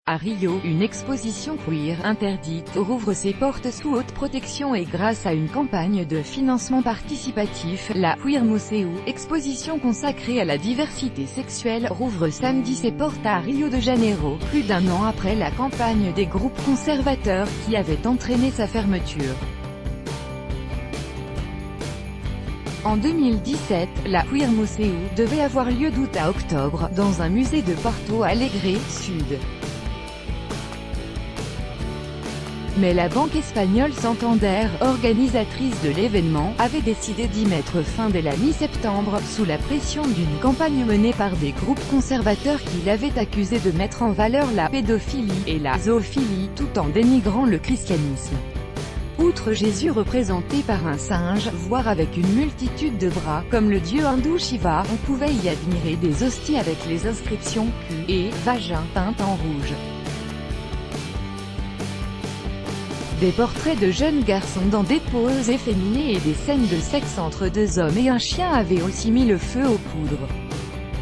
À Rio, une exposition queer interdite rouvre ses portes sous haute protection et grâce à une campagne de financement participatif, la Queer Museu, exposition consacrée à la diversité sexuelle, rouvre samedi ses portes à Rio de Janeiro, plus d'un an après la campagne des groupes conservateurs qui avait entraîné sa fermeture. En 2017, la Queer Museu devait avoir lieu d'août à octobre, dans un musée de Porto Alegre, Sud. Mais la banque espagnole Santander, organisatrice de l'événement, avait décidé d'y mettre fin dès la mi-septembre, sous la pression d'une campagne menée par des groupes conservateurs qui l'avaient accusé de mettre en valeur la pédophilie et la zoophilie, tout en dénigrant le christianisme. Outre Jésus représenté par un singe, voire avec une multitude de bras, comme le dieu hindou Shiva, on pouvait y admirer des hosties avec les inscriptions « cul » et « vagin » peintes en rouge. Des portraits de jeunes garçons dans des poses efféminées et des scènes de sexe entre deux hommes et un chien avaient aussi mis le feu aux poudres.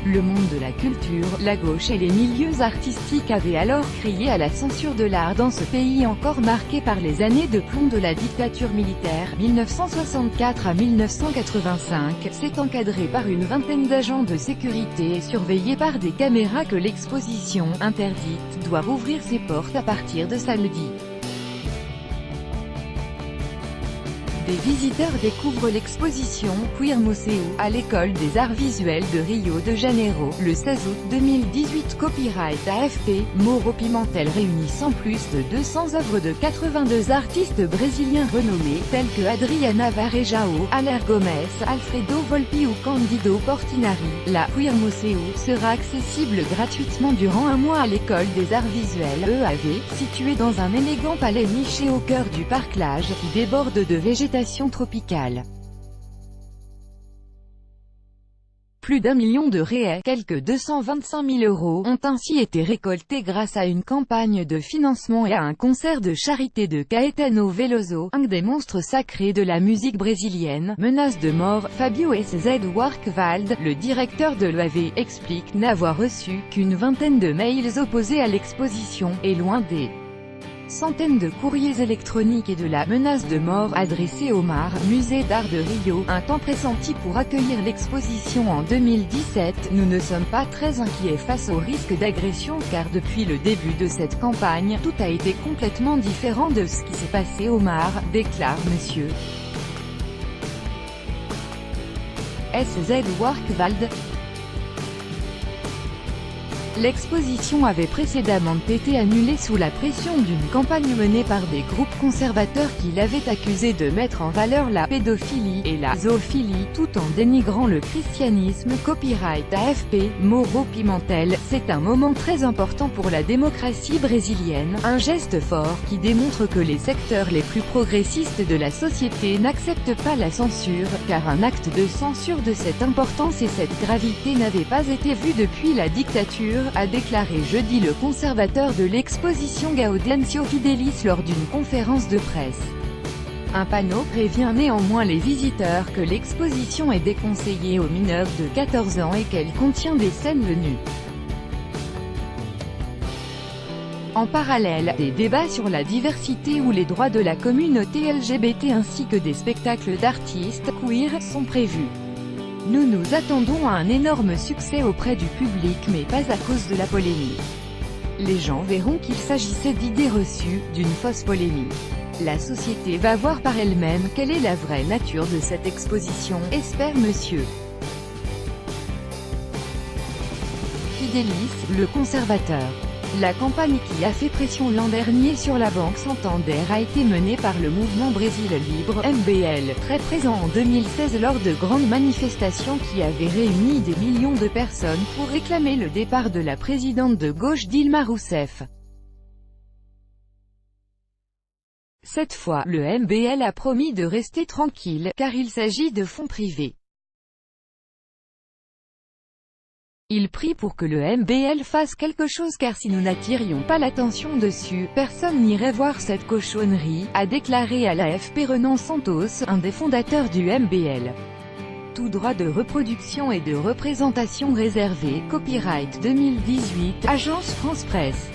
Le monde de la culture, la gauche et les milieux artistiques avaient alors crié à la censure de l'art dans ce pays encore marqué par les années de plomb de la dictature militaire. 1964 à 1985, c'est encadré par une vingtaine d'agents de sécurité et surveillé par des caméras que l'exposition, interdite, doit rouvrir ses portes à partir de samedi. Des visiteurs découvrent l'exposition « Queer Museu » à l'École des Arts Visuels de Rio de Janeiro, le 16 août 2018. Copyright AFP, Mauro Pimentel réunissant plus de 200 œuvres de 82 artistes brésiliens renommés, tels que Adriana Varejão, Aller Gomes, Alfredo Volpi ou Candido Portinari. La Queer Museu sera accessible gratuitement durant un mois à l'École des Arts Visuels EAV, située dans un élégant palais niché au cœur du Parc Lage, qui déborde de végétation tropicale. Plus d'1 million de réais, quelques 225 000 €, ont ainsi été récoltés grâce à une campagne de financement et à un concert de charité de Caetano Veloso, un des monstres sacrés de la musique brésilienne. Menace de mort. Fabio SZ Warkwald, le directeur de l'EAV, explique n'avoir reçu qu'une vingtaine de mails opposés à l'exposition, et loin des centaines de courriers électroniques et de la menace de mort adressée au MAR, Musée d'Art de Rio, un temps pressenti pour accueillir l'exposition en 2017. Nous ne sommes pas très inquiets face au risque d'agression car depuis le début de cette campagne, tout a été complètement différent de ce qui s'est passé au MAR, déclare Monsieur SZ Warkwald. L'exposition avait précédemment été annulée sous la pression d'une campagne menée par des groupes conservateurs qui l'avaient accusé de mettre en valeur la pédophilie et la zoophilie, tout en dénigrant le christianisme. Copyright AFP, Mauro Pimentel. C'est un moment très important pour la démocratie brésilienne, un geste fort qui démontre que les secteurs les plus progressistes de la société n'acceptent pas la censure, car un acte de censure de cette importance et cette gravité n'avait pas été vu depuis la dictature, a déclaré jeudi le conservateur de l'exposition Gaudencio Fidelis lors d'une conférence de presse. Un panneau prévient néanmoins les visiteurs que l'exposition est déconseillée aux mineurs de 14 ans et qu'elle contient des scènes de nus. En parallèle, des débats sur la diversité ou les droits de la communauté LGBT ainsi que des spectacles d'artistes queer sont prévus. Nous nous attendons à un énorme succès auprès du public mais pas à cause de la polémique. Les gens verront qu'il s'agissait d'idées reçues, d'une fausse polémique. La société va voir par elle-même quelle est la vraie nature de cette exposition, espère Monsieur Fidelis, le conservateur. La campagne qui a fait pression l'an dernier sur la banque Santander a été menée par le mouvement Brésil Libre (MBL), très présent en 2016 lors de grandes manifestations qui avaient réuni des millions de personnes pour réclamer le départ de la présidente de gauche Dilma Rousseff. Cette fois, le MBL a promis de rester tranquille, car il s'agit de fonds privés. Il prie pour que le MBL fasse quelque chose car si nous n'attirions pas l'attention dessus, personne n'irait voir cette cochonnerie, a déclaré à l'AFP Renan Santos, un des fondateurs du MBL. Tout droit de reproduction et de représentation réservé, copyright 2018, Agence France Presse.